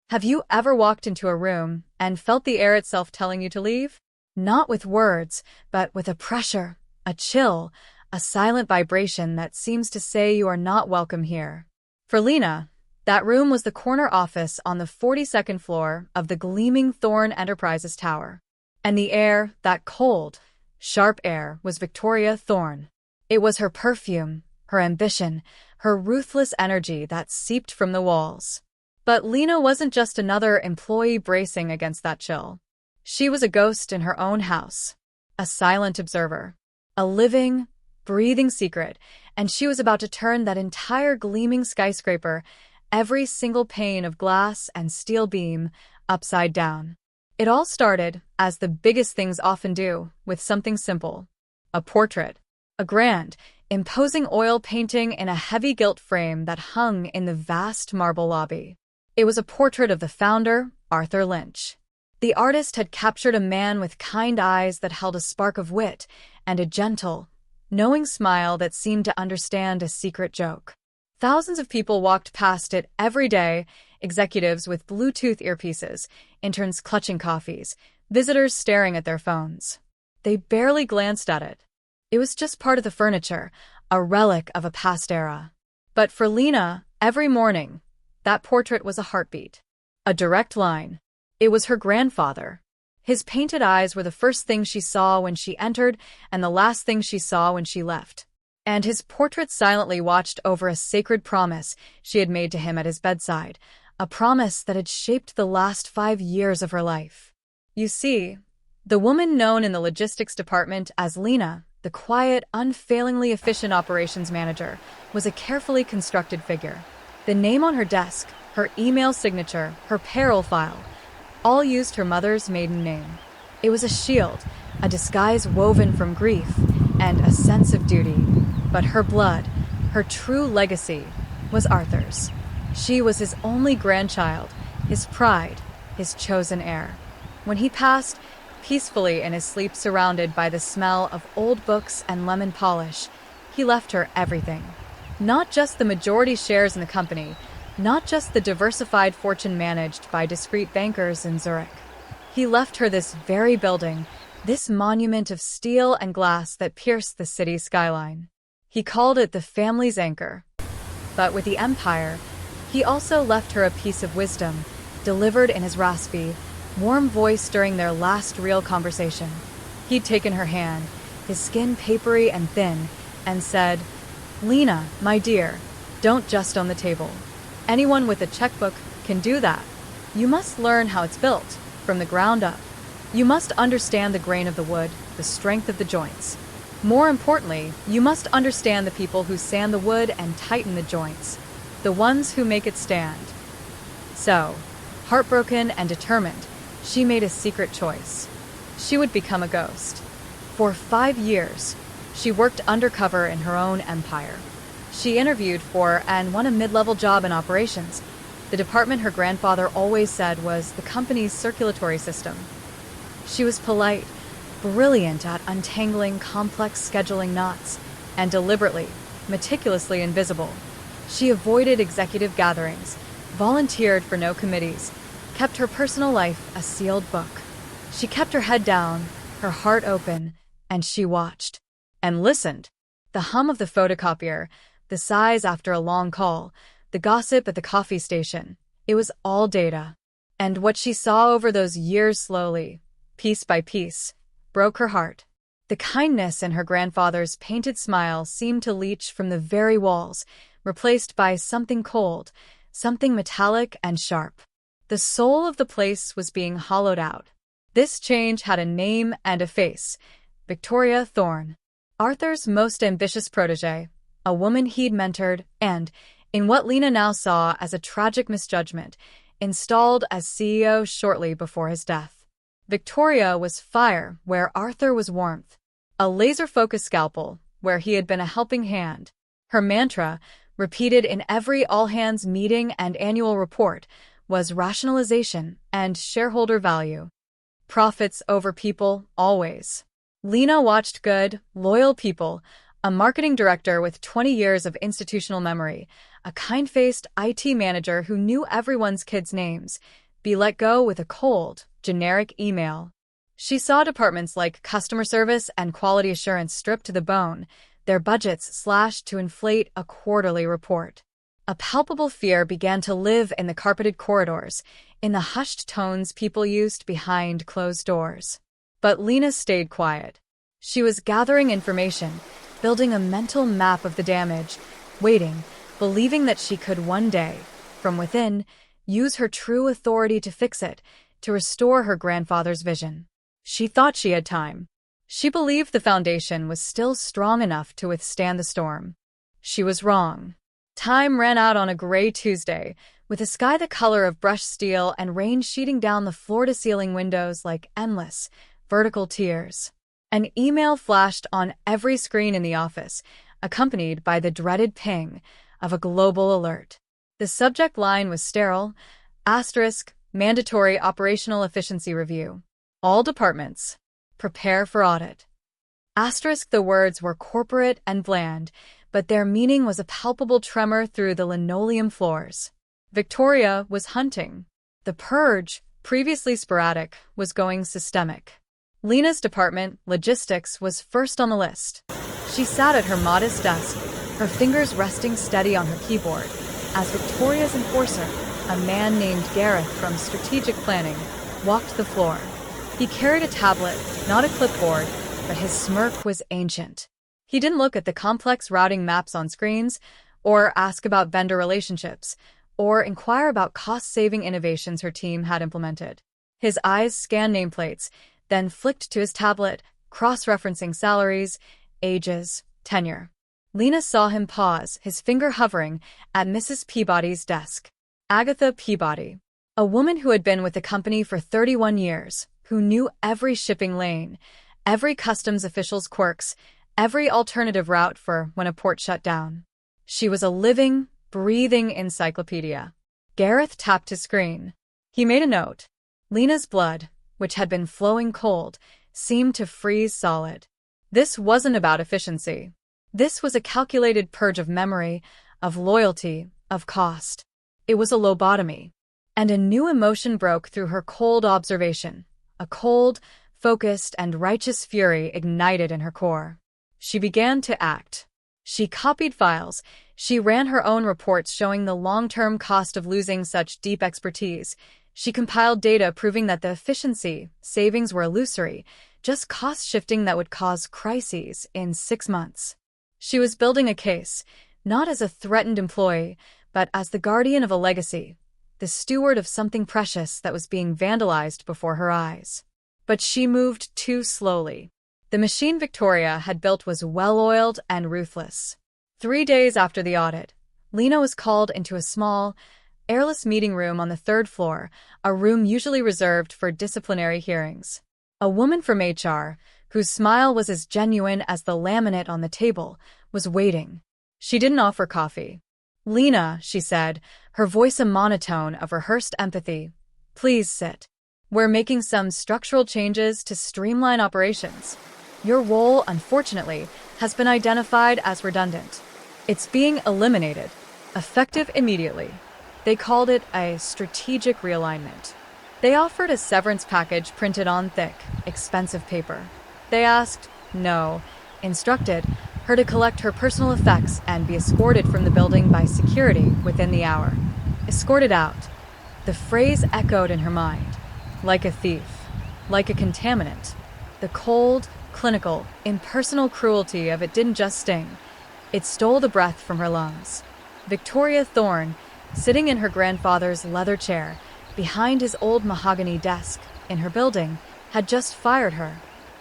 Have you ever walked into a room and felt the air itself telling you to leave? Not with words, but with a pressure, a chill, a silent vibration that seems to say you are not welcome here. For Lena, that room was the corner office on the 42nd floor of the gleaming Thorn Enterprises Tower. And the air, that cold, sharp air, was Victoria Thorn. It was her perfume, her ambition, her ruthless energy that seeped from the walls. But Lena wasn't just another employee bracing against that chill. She was a ghost in her own house, a silent observer, a living, breathing secret, and she was about to turn that entire gleaming skyscraper, every single pane of glass and steel beam, upside down. It all started, as the biggest things often do, with something simple. A portrait. A grand, imposing oil painting in a heavy gilt frame that hung in the vast marble lobby. It was a portrait of the founder, Arthur Lynch. The artist had captured a man with kind eyes that held a spark of wit and a gentle, knowing smile that seemed to understand a secret joke. Thousands of people walked past it every day, executives with Bluetooth earpieces, interns clutching coffees, visitors staring at their phones. They barely glanced at it. It was just part of the furniture, a relic of a past era. But for Lena, every morning, that portrait was a heartbeat. A direct line. It was her grandfather. His painted eyes were the first thing she saw when she entered and the last thing she saw when she left. And his portrait silently watched over a sacred promise she had made to him at his bedside, a promise that had shaped the last 5 years of her life. You see, the woman known in the logistics department as Lena, the quiet, unfailingly efficient operations manager, was a carefully constructed figure. The name on her desk, her email signature, her payroll file, all used her mother's maiden name. It was a shield, a disguise woven from grief, and a sense of duty. But her blood, her true legacy, was Arthur's. She was his only grandchild, his pride, his chosen heir. When he passed, peacefully in his sleep surrounded by the smell of old books and lemon polish, he left her everything. Not just the majority shares in the company, not just the diversified fortune managed by discreet bankers in Zurich. He left her this very building, this monument of steel and glass that pierced the city's skyline. He called it the family's anchor. But with the empire, he also left her a piece of wisdom, delivered in his raspy, warm voice during their last real conversation. He'd taken her hand, his skin papery and thin, and said, "Lena, my dear, don't just own the table. Anyone with a checkbook can do that. You must learn how it's built, from the ground up. You must understand the grain of the wood, the strength of the joints. More importantly, you must understand the people who sand the wood and tighten the joints, the ones who make it stand." So, heartbroken and determined, she made a secret choice. She would become a ghost. For 5 years, she worked undercover in her own empire. She interviewed for and won a mid-level job in operations, the department her grandfather always said was the company's circulatory system. She was polite, brilliant at untangling complex scheduling knots, and deliberately, meticulously invisible. She avoided executive gatherings, volunteered for no committees, kept her personal life a sealed book. She kept her head down, her heart open, and she watched. And listened. The hum of the photocopier, the sighs after a long call, the gossip at the coffee station. It was all data. And what she saw over those years slowly, piece by piece, broke her heart. The kindness in her grandfather's painted smile seemed to leach from the very walls, replaced by something cold, something metallic and sharp. The soul of the place was being hollowed out. This change had a name and a face: Victoria Thorn. Arthur's most ambitious protege, a woman he'd mentored and, in what Lena now saw as a tragic misjudgment, installed as CEO shortly before his death. Victoria was fire where Arthur was warmth, a laser-focused scalpel where he had been a helping hand. Her mantra, repeated in every all-hands meeting and annual report, was rationalization and shareholder value. Profits over people, always. Lena watched good, loyal people, A marketing director with 20 years of institutional memory, a kind-faced IT manager who knew everyone's kids' names, be let go with a cold, generic email. She saw departments like customer service and quality assurance stripped to the bone, their budgets slashed to inflate a quarterly report. A palpable fear began to live in the carpeted corridors, in the hushed tones people used behind closed doors. But Lena stayed quiet. She was gathering information, building a mental map of the damage, waiting, believing that she could one day, from within, use her true authority to fix it, to restore her grandfather's vision. She thought she had time. She believed the foundation was still strong enough to withstand the storm. She was wrong. Time ran out on a gray Tuesday, with a sky the color of brushed steel and rain sheeting down the floor-to-ceiling windows like endless, vertical tears. An email flashed on every screen in the office, accompanied by the dreaded ping of a global alert. The subject line was sterile, asterisk, mandatory operational efficiency review. All departments, prepare for audit. Asterisk, the words were corporate and bland, but their meaning was a palpable tremor through the linoleum floors. Victoria was hunting. The purge, previously sporadic, was going systemic. Lena's department, logistics, was first on the list. She sat at her modest desk, her fingers resting steady on her keyboard, as Victoria's enforcer, a man named Gareth from strategic planning, walked the floor. He carried a tablet, not a clipboard, but his smirk was ancient. He didn't look at the complex routing maps on screens, or ask about vendor relationships, or inquire about cost-saving innovations her team had implemented. His eyes scanned nameplates, then flicked to his tablet, cross-referencing salaries, ages, tenure. Lena saw him pause, his finger hovering at Mrs. Peabody's desk. Agatha Peabody, a woman who had been with the company for 31 years, who knew every shipping lane, every customs official's quirks, every alternative route for when a port shut down. She was a living, breathing encyclopedia. Gareth tapped his screen. He made a note. Lena's blood, which had been flowing cold, seemed to freeze solid. This wasn't about efficiency. This was a calculated purge of memory, of loyalty, of cost. It was a lobotomy. And a new emotion broke through her cold observation. A cold, focused, and righteous fury ignited in her core. She began to act. She copied files. She ran her own reports showing the long-term cost of losing such deep expertise. She compiled data proving that the efficiency savings were illusory, just cost shifting that would cause crises in 6 months. She was building a case, not as a threatened employee, but as the guardian of a legacy, the steward of something precious that was being vandalized before her eyes. But she moved too slowly. The machine Victoria had built was well-oiled and ruthless. 3 days after the audit, Lena was called into a small, airless meeting room on the 3rd floor, a room usually reserved for disciplinary hearings. A woman from HR, whose smile was as genuine as the laminate on the table, was waiting. She didn't offer coffee. "Lena," she said, her voice a monotone of rehearsed empathy, "please sit. We're making some structural changes to streamline operations. Your role, unfortunately, has been identified as redundant. It's being eliminated, effective immediately." They called it a strategic realignment. They offered a severance package printed on thick, expensive paper. They asked, no, instructed, her to collect her personal effects and be escorted from the building by security within the hour. Escorted out. The phrase echoed in her mind. Like a thief. Like a contaminant. The cold, clinical, impersonal cruelty of it didn't just sting. It stole the breath from her lungs. Victoria Thorne, sitting in her grandfather's leather chair, behind his old mahogany desk, in her building, had just fired her.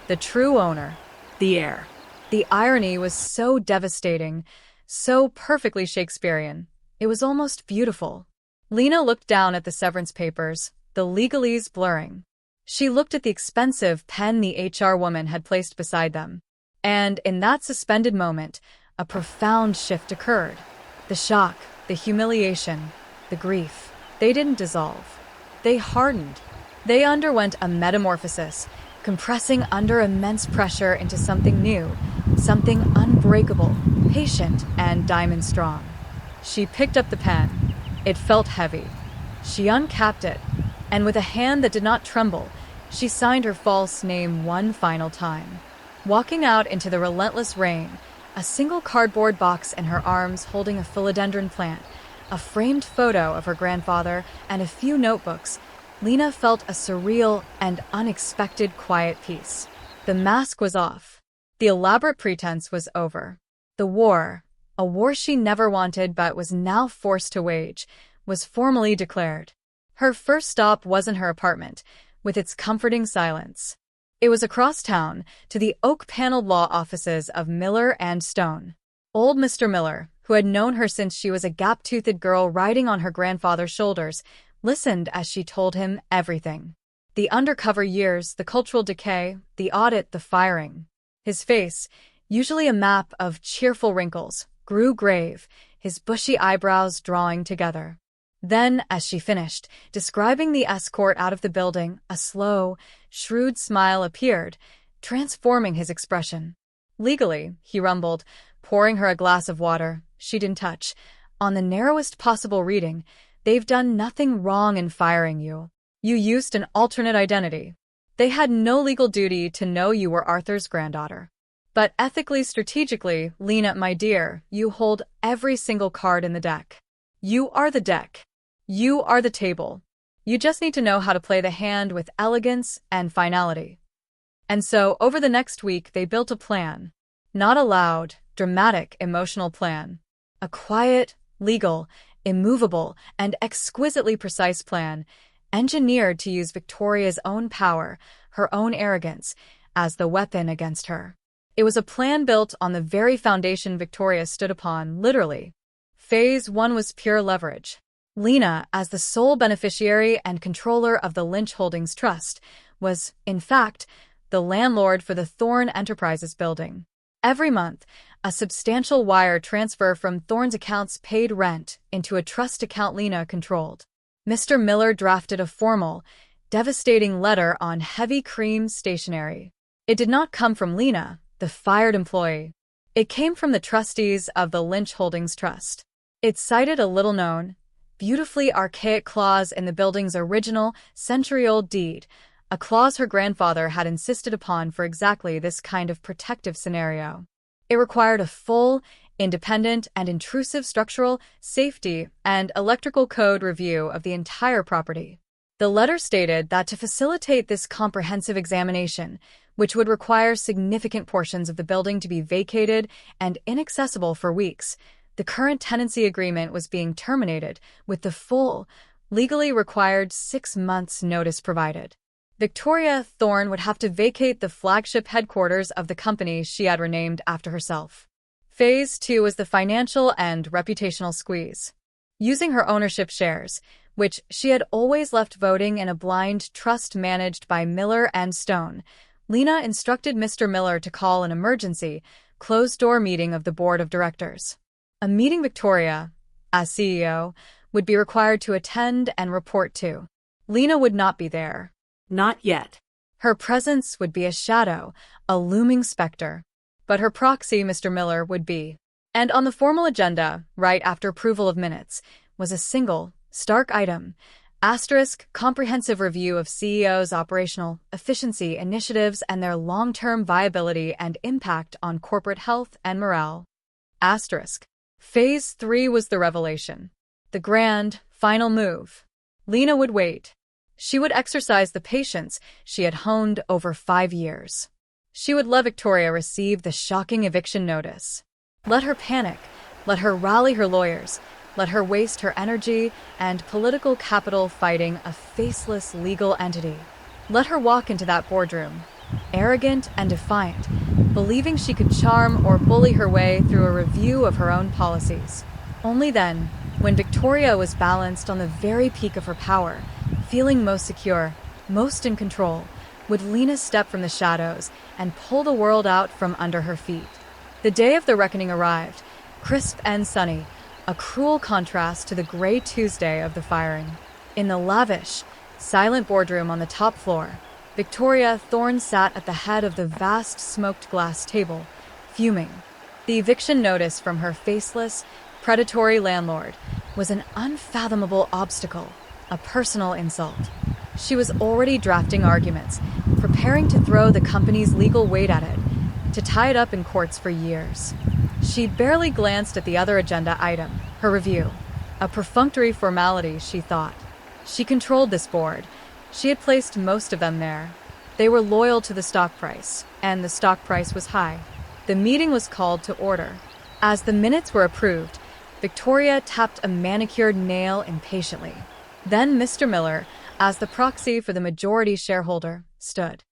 The true owner. The heir. The irony was so devastating, so perfectly Shakespearean. It was almost beautiful. Lena looked down at the severance papers, the legalese blurring. She looked at the expensive pen the HR woman had placed beside them. And in that suspended moment, a profound shift occurred. The shock, the humiliation, the grief. They didn't dissolve. They hardened. They underwent a metamorphosis, compressing under immense pressure into something new, something unbreakable, patient, and diamond strong. She picked up the pen. It felt heavy. She uncapped it, and with a hand that did not tremble, she signed her false name one final time. Walking out into the relentless rain, a single cardboard box in her arms holding a philodendron plant, a framed photo of her grandfather, and a few notebooks, Lena felt a surreal and unexpected quiet peace. The mask was off. The elaborate pretense was over. The war, a war she never wanted but was now forced to wage, was formally declared. Her first stop wasn't her apartment, with its comforting silence. It was across town, to the oak-paneled law offices of Miller and Stone. Old Mr. Miller, who had known her since she was a gap-toothed girl riding on her grandfather's shoulders, listened as she told him everything. The undercover years, the cultural decay, the audit, the firing. His face, usually a map of cheerful wrinkles, grew grave, his bushy eyebrows drawing together. Then, as she finished, describing the escort out of the building, a slow, shrewd smile appeared, transforming his expression. "Legally," he rumbled, pouring her a glass of water she didn't touch, "on the narrowest possible reading, they've done nothing wrong in firing you. You used an alternate identity. They had no legal duty to know you were Arthur's granddaughter. But ethically, strategically, Lena, my dear, you hold every single card in the deck. You are the deck. You are the table. You just need to know how to play the hand with elegance and finality." And so, over the next week, they built a plan. Not a loud, dramatic, emotional plan. A quiet, legal, immovable, and exquisitely precise plan, engineered to use Victoria's own power, her own arrogance, as the weapon against her. It was a plan built on the very foundation Victoria stood upon, literally. Phase 1 was pure leverage. Lena, as the sole beneficiary and controller of the Lynch Holdings Trust, was, in fact, the landlord for the Thorne Enterprises building. Every month, a substantial wire transfer from Thorne's accounts paid rent into a trust account Lena controlled. Mr. Miller drafted a formal, devastating letter on heavy cream stationery. It did not come from Lena, the fired employee. It came from the trustees of the Lynch Holdings Trust. It cited a little-known, beautifully archaic clause in the building's original, century-old deed, a clause her grandfather had insisted upon for exactly this kind of protective scenario. It required a full, independent, and intrusive structural, safety, and electrical code review of the entire property. The letter stated that to facilitate this comprehensive examination, which would require significant portions of the building to be vacated and inaccessible for weeks, the current tenancy agreement was being terminated with the full, legally required 6 months' notice provided. Victoria Thorne would have to vacate the flagship headquarters of the company she had renamed after herself. Phase 2 was the financial and reputational squeeze. Using her ownership shares, which she had always left voting in a blind trust managed by Miller and Stone, Lena instructed Mr. Miller to call an emergency, closed-door meeting of the board of directors. A meeting Victoria, as CEO, would be required to attend and report to. Lena would not be there. Not yet. Her presence would be a shadow, a looming specter. But her proxy, Mr. Miller, would be. And on the formal agenda, right after approval of minutes, was a single, stark item, comprehensive review of CEO's operational efficiency initiatives and their long-term viability and impact on corporate health and morale. Phase 3 was the revelation. The grand, final move. Lena would wait. She would exercise the patience she had honed over 5 years. She would let Victoria receive the shocking eviction notice. Let her panic, let her rally her lawyers, let her waste her energy and political capital fighting a faceless legal entity. Let her walk into that boardroom, arrogant and defiant, believing she could charm or bully her way through a review of her own policies. Only then, when Victoria was balanced on the very peak of her power, feeling most secure, most in control, would Lena step from the shadows and pull the world out from under her feet. The day of the reckoning arrived, crisp and sunny, a cruel contrast to the gray Tuesday of the firing. In the lavish, silent boardroom on the top floor, Victoria Thorne sat at the head of the vast smoked glass table, fuming. The eviction notice from her faceless, predatory landlord was an unfathomable obstacle, a personal insult. She was already drafting arguments, preparing to throw the company's legal weight at it, to tie it up in courts for years. She barely glanced at the other agenda item, her review. A perfunctory formality, she thought. She controlled this board. She had placed most of them there. They were loyal to the stock price, and the stock price was high. The meeting was called to order. As the minutes were approved, Victoria tapped a manicured nail impatiently. Then Mr. Miller, as the proxy for the majority shareholder, stood.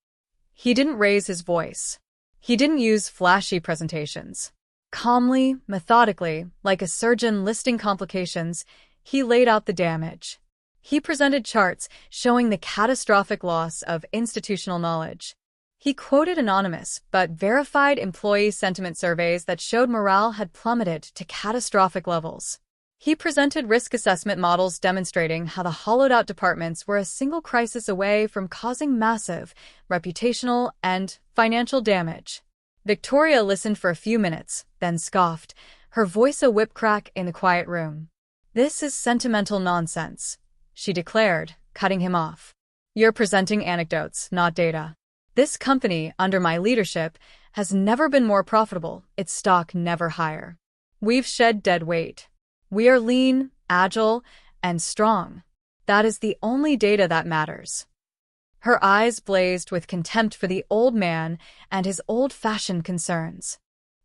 He didn't raise his voice. He didn't use flashy presentations. Calmly, methodically, like a surgeon listing complications, he laid out the damage. He presented charts showing the catastrophic loss of institutional knowledge. He quoted anonymous but verified employee sentiment surveys that showed morale had plummeted to catastrophic levels. He presented risk assessment models demonstrating how the hollowed-out departments were a single crisis away from causing massive reputational and financial damage. Victoria listened for a few minutes, then scoffed, her voice a whip-crack in the quiet room. "This is sentimental nonsense," she declared, cutting him off. "You're presenting anecdotes, not data. This company, under my leadership, has never been more profitable, its stock never higher. We've shed dead weight. We are lean, agile, and strong. That is the only data that matters." Her eyes blazed with contempt for the old man and his old-fashioned concerns.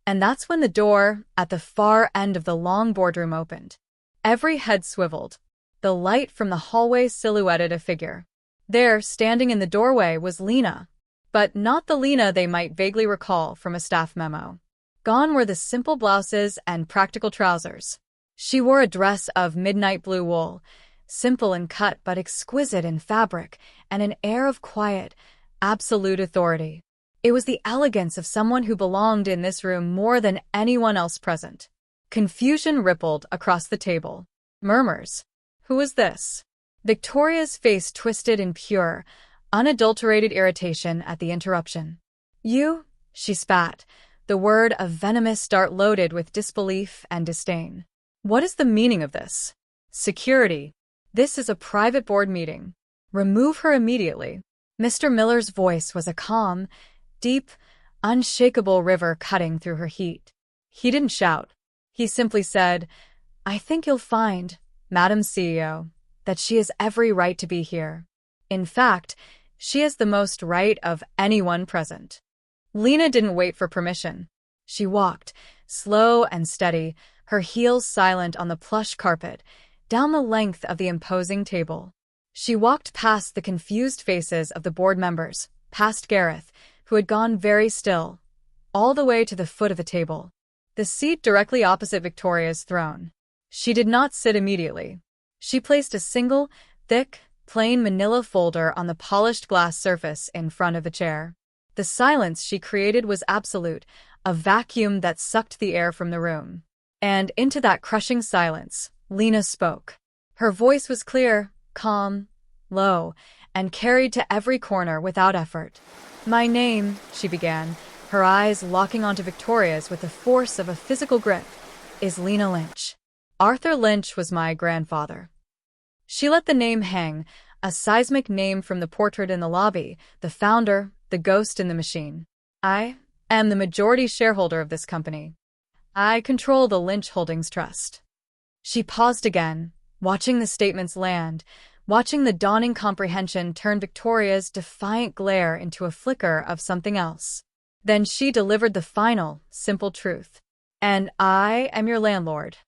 And that's when the door at the far end of the long boardroom opened. Every head swiveled. The light from the hallway silhouetted a figure. There, standing in the doorway, was Lena. But not the Lena they might vaguely recall from a staff memo. Gone were the simple blouses and practical trousers. She wore a dress of midnight blue wool, simple in cut but exquisite in fabric, and an air of quiet, absolute authority. It was the elegance of someone who belonged in this room more than anyone else present. Confusion rippled across the table. Murmurs. Who was this? Victoria's face twisted in pure, unadulterated irritation at the interruption. "You?" she spat, the word a venomous dart loaded with disbelief and disdain. "What is the meaning of this?" "Security. This is a private board meeting. Remove her immediately." Mr. Miller's voice was a calm, deep, unshakable river cutting through her heat. He didn't shout. He simply said, "I think you'll find, Madam CEO, that she has every right to be here. In fact, she has the most right of anyone present." Lena didn't wait for permission. She walked, slow and steady, her heels silent on the plush carpet, down the length of the imposing table. She walked past the confused faces of the board members, past Gareth, who had gone very still, all the way to the foot of the table, the seat directly opposite Victoria's throne. She did not sit immediately. She placed a single, thick, plain manila folder on the polished glass surface in front of the chair. The silence she created was absolute, a vacuum that sucked the air from the room. And into that crushing silence, Lena spoke. Her voice was clear, calm, low, and carried to every corner without effort. "My name," she began, her eyes locking onto Victoria's with the force of a physical grip, "is Lena Lynch. Arthur Lynch was my grandfather." She let the name hang, a seismic name from the portrait in the lobby, the founder, the ghost in the machine. "I am the majority shareholder of this company. I control the Lynch Holdings Trust." She paused again, watching the statements land, watching the dawning comprehension turn Victoria's defiant glare into a flicker of something else. Then she delivered the final, simple truth. "And I am your landlord."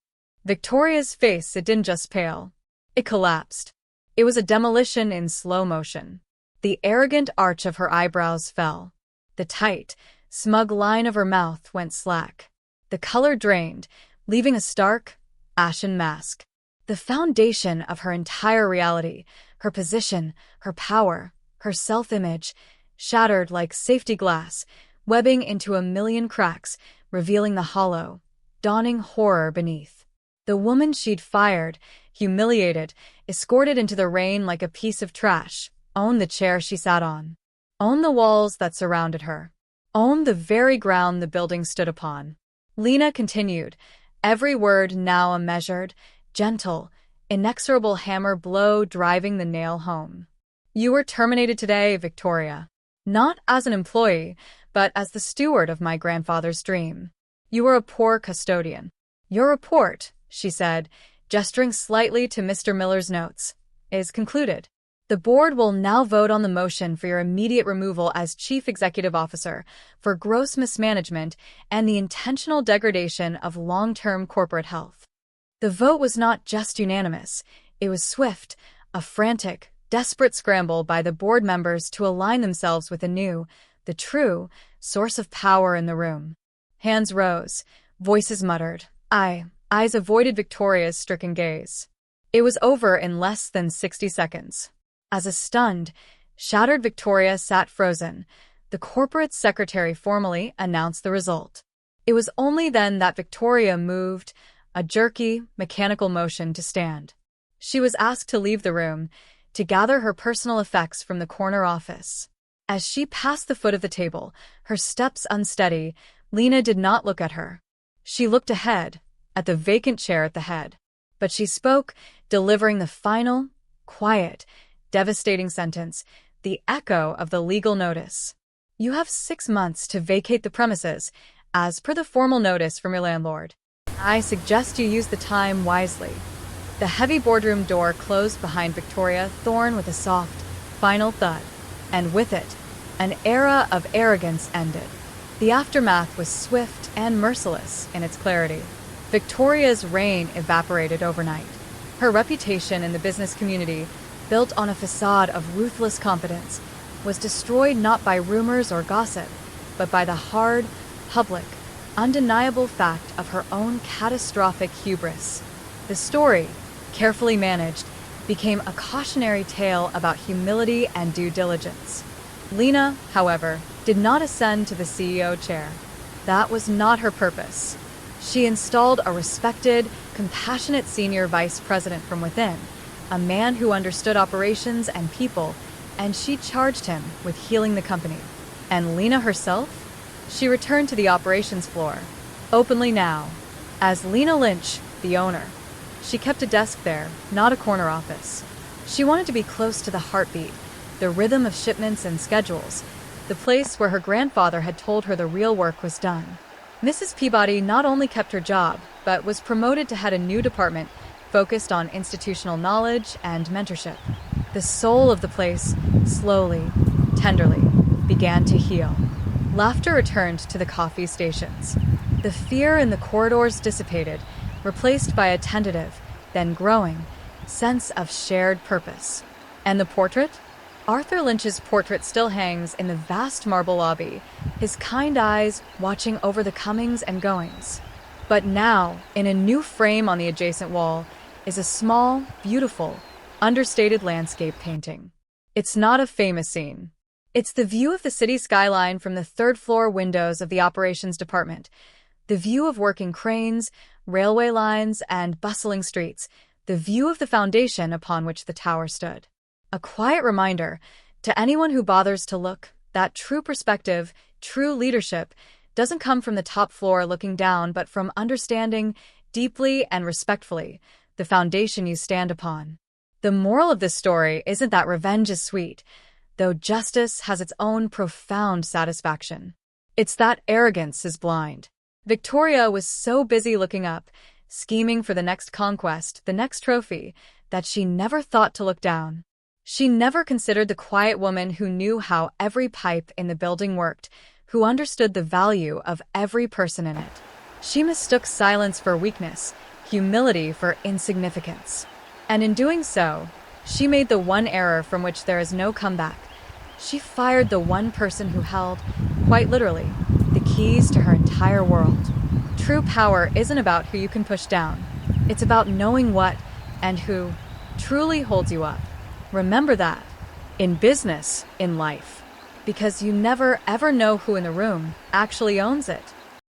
Victoria's face, it didn't just pale. It collapsed. It was a demolition in slow motion. The arrogant arch of her eyebrows fell. The tight, smug line of her mouth went slack. The color drained, leaving a stark, ashen mask. The foundation of her entire reality, her position, her power, her self-image, shattered like safety glass, webbing into a million cracks, revealing the hollow, dawning horror beneath. The woman she'd fired, humiliated, escorted into the rain like a piece of trash, owned the chair she sat on, owned the walls that surrounded her, owned the very ground the building stood upon. Lena continued, every word now a measured, gentle, inexorable hammer blow driving the nail home. You were terminated today, Victoria. Not as an employee, but as the steward of my grandfather's dream. You were a poor custodian. Your report, she said, gesturing slightly to Mr. Miller's notes, is concluded. The board will now vote on the motion for your immediate removal as Chief Executive Officer for gross mismanagement and the intentional degradation of long-term corporate health. The vote was not just unanimous, it was swift, a frantic, desperate scramble by the board members to align themselves with the true, source of power in the room. Hands rose, voices muttered, eyes avoided Victoria's stricken gaze. It was over in less than 60 seconds. As a stunned, shattered Victoria sat frozen, the corporate secretary formally announced the result. It was only then that Victoria moved, a jerky, mechanical motion to stand. She was asked to leave the room, to gather her personal effects from the corner office. As she passed the foot of the table, her steps unsteady, Lena did not look at her. She looked ahead, at the vacant chair at the head. But she spoke, delivering the final, quiet, devastating sentence, the echo of the legal notice. You have 6 months to vacate the premises, as per the formal notice from your landlord. I suggest you use the time wisely. The heavy boardroom door closed behind Victoria Thorne with a soft, final thud, and with it, an era of arrogance ended. The aftermath was swift and merciless in its clarity. Victoria's reign evaporated overnight. Her reputation in the business community, built on a facade of ruthless competence, was destroyed not by rumors or gossip, but by the hard, public, undeniable fact of her own catastrophic hubris. The story, carefully managed, became a cautionary tale about humility and due diligence. Lena, however, did not ascend to the CEO chair. That was not her purpose. She installed a respected, compassionate senior vice president from within, a man who understood operations and people, and she charged him with healing the company. And Lena herself? She returned to the operations floor, openly now, as Lena Lynch, the owner. She kept a desk there, not a corner office. She wanted to be close to the heartbeat, the rhythm of shipments and schedules, the place where her grandfather had told her the real work was done. Mrs. Peabody not only kept her job, but was promoted to head a new department focused on institutional knowledge and mentorship. The soul of the place, slowly, tenderly, began to heal. Laughter returned to the coffee stations. The fear in the corridors dissipated, replaced by a tentative, then growing, sense of shared purpose. And the portrait? Arthur Lynch's portrait still hangs in the vast marble lobby, his kind eyes watching over the comings and goings. But now, in a new frame on the adjacent wall, is a small, beautiful, understated landscape painting. It's not a famous scene. It's the view of the city skyline from the third-floor windows of the operations department, the view of working cranes, railway lines, and bustling streets, the view of the foundation upon which the tower stood. A quiet reminder, to anyone who bothers to look, that true perspective, true leadership, doesn't come from the top floor looking down, but from understanding, deeply and respectfully, the foundation you stand upon. The moral of this story isn't that revenge is sweet, though justice has its own profound satisfaction. It's that arrogance is blind. Victoria was so busy looking up, scheming for the next conquest, the next trophy, that she never thought to look down. She never considered the quiet woman who knew how every pipe in the building worked, who understood the value of every person in it. She mistook silence for weakness, humility for insignificance. And in doing so, she made the one error from which there is no comeback. She fired the one person who held, quite literally, the keys to her entire world. True power isn't about who you can push down. It's about knowing what and who truly holds you up. Remember that. In business, in life. Because you never ever know who in the room actually owns it.